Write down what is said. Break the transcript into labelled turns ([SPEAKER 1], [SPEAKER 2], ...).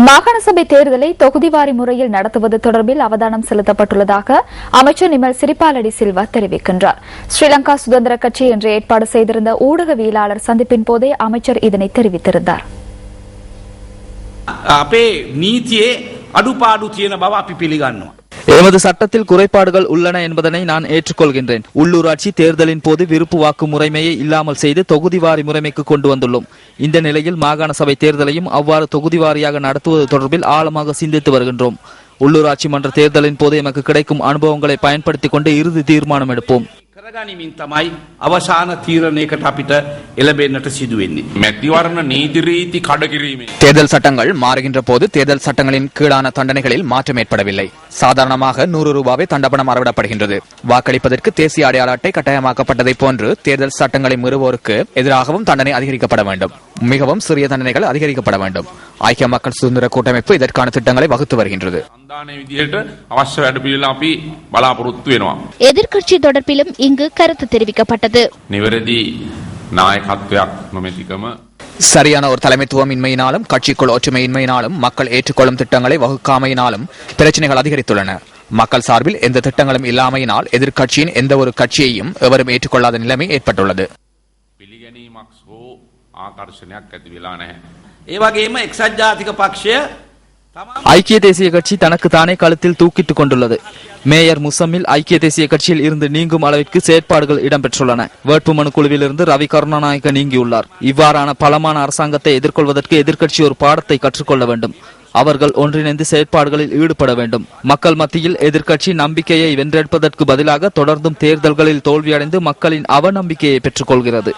[SPEAKER 1] மாகாண சபை தேர்தலை தொகுதிவாரி முறையில் நடத்துவது தொடர்பில் அவதானம் செலுத்தப்பட்டுள்ளதாக அமைச்சர் நிமல் சிறிபாலடி சில்வா தெரிவிக்கின்றார். ஸ்ரீலங்கா சுதந்திர கட்சி இன்று ஏற்பாடு செய்திருந்த ஊடகவியலாளர் சந்திப்பின் போதே அமைச்சர் இதனை தெரிவித்திருந்தார்.
[SPEAKER 2] எமது சட்டத்தில் குறைபாடுகள் உள்ளன என்பதனை நான் ஏற்றுக்கொள்கின்றேன். உள்ளூராட்சி தேர்தலின் போது விருப்பு வாக்கு முறைமையை இல்லாமல் செய்து தொகுதிவாரி முறைமைக்கு கொண்டு வந்துள்ளோம். இந்த நிலையில் மாகாண சபை தேர்தலையும் அவ்வாறு தொகுதிவாரியாக நடத்துவது தொடர்பில் ஆழமாக சிந்தித்து வருகின்றோம். உள்ளூராட்சி மன்ற தேர்தலின் போது எமக்கு கிடைக்கும் அனுபவங்களை பயன்படுத்திக் கொண்டு இறுதி தீர்மானம் எடுப்போம்.
[SPEAKER 3] தேர்தல் சட்டங்கள் மாறுகின்ற போது தேர்தல் சட்டங்களின் கீழான தண்டனைகளில் மாற்றம் ஏற்படவில்லை. சாதாரணமாக 100 ரூபாவை தண்டப்பணம் அறவிடப்படுகின்றது. வாக்களிப்பதற்கு தேசிய அடையாள அட்டை கட்டாயமாக்கப்பட்டதை போன்று தேர்தல் சட்டங்களை மீறுவோருக்கு எதிராகவும் தண்டனை அதிகரிக்கப்பட வேண்டும். மிகவும் சிறிய தண்டனைகள் அதிகரிக்கப்பட வேண்டும். ஐக்கிய மக்கள் சுதந்திர கூட்டமைப்பு இதற்கான திட்டங்களை வகுத்து வருகின்றது.
[SPEAKER 4] எதிர்க்கட்சி தொடர்பிலும் இங்கு கருத்து தெரிவிக்கப்பட்டது.
[SPEAKER 3] சரியான ஒரு தலைமைத்துவம் இன்மையினாலும் கட்சிக்குள் ஒற்றுமையின்மையினாலும் மக்கள் ஏற்றுக்கொள்ளும் திட்டங்களை வகுக்காமையினாலும் பிரச்சனைகள் அதிகரித்துள்ளன. மக்கள் சார்பில் எந்த திட்டங்களும் இல்லாமையினால் எதிர்க்கட்சியின் எந்த ஒரு கட்சியையும் எவரும் ஏற்றுக்கொள்ளாத நிலைமை ஏற்பட்டுள்ளது.
[SPEAKER 2] ஐக்கிய தேசிய கட்சி தனக்கு தானே கழுத்தில் தூக்கிட்டுக் கொண்டுள்ளது. மேயர் முசம்மில் ஐக்கிய தேசிய கட்சியில் இருந்து நீங்கும் அளவிற்கு செயற்பாடுகள் இடம்பெற்றுள்ளன. வேட்புமனு குழுவில் இருந்து ரவி கருணாநாயக்க நீங்கியுள்ளார். இவ்வாறான பலமான அரசாங்கத்தை எதிர்கொள்வதற்கு எதிர்க்கட்சி ஒரு பாடத்தை கற்றுக்கொள்ள வேண்டும். அவர்கள் ஒன்றிணைந்து செயற்பாடுகளில் ஈடுபட வேண்டும். மக்கள் மத்தியில் எதிர்க்கட்சி நம்பிக்கையை வென்றெடுப்பதற்கு பதிலாக தொடர்ந்தும் தேர்தல்களில் தோல்வியடைந்து மக்களின் அவநம்பிக்கையை பெற்றுக் கொள்கிறது.